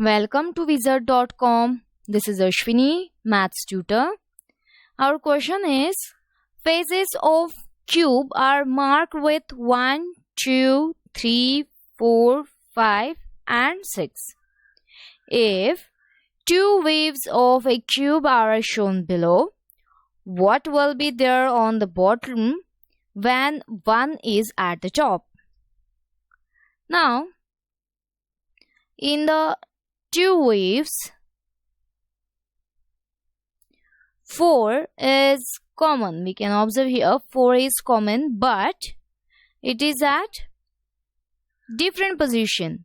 Welcome to Wizard.com. This is Ashwini, Maths tutor. Our question is, faces of cube are marked with 1, 2, 3, 4, 5 and 6. If two waves of a cube are shown below, what will be there on the bottom when one is at the top? Now, in the two waves, 4 is common. We can observe here 4 is common, but it is at different position.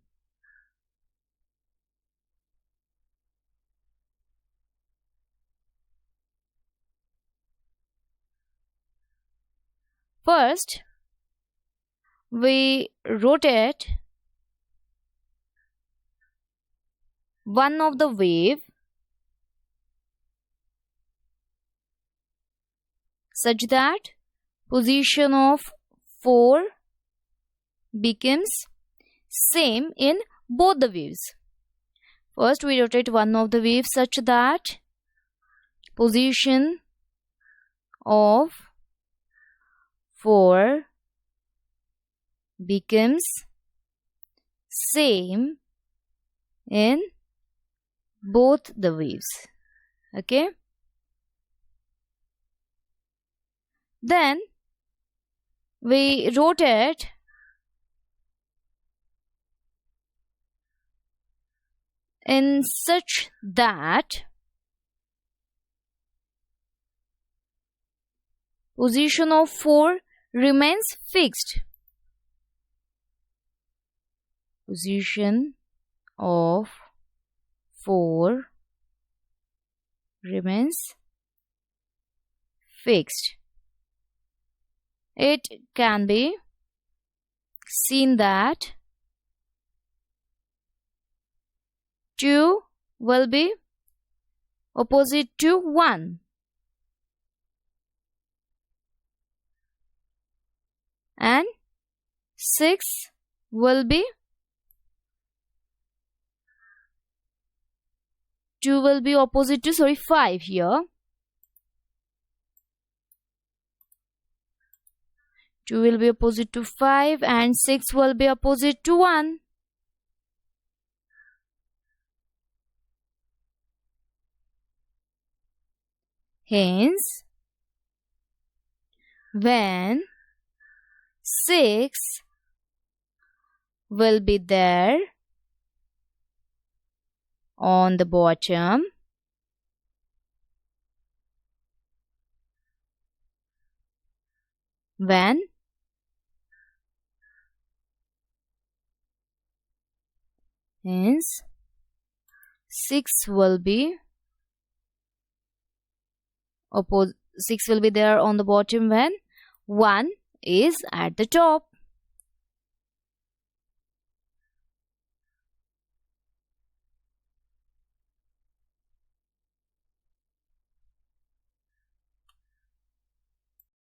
First, we rotate one of the wave such that position of 4 becomes same in both the waves. First, we rotate one of the waves such that position of 4 becomes same in both the waves. Okay. Then we rotate in such that position of 4 remains fixed. Position of 4 remains fixed. It can be seen that 2 will be opposite to 1 and 6 will be 2 will be opposite to 5 here. 2 will be opposite to 5 and 6 will be opposite to 1. Hence, when 6 will be there on the bottom, when hence 6 will be 6 will be there on the bottom when 1 is at the top.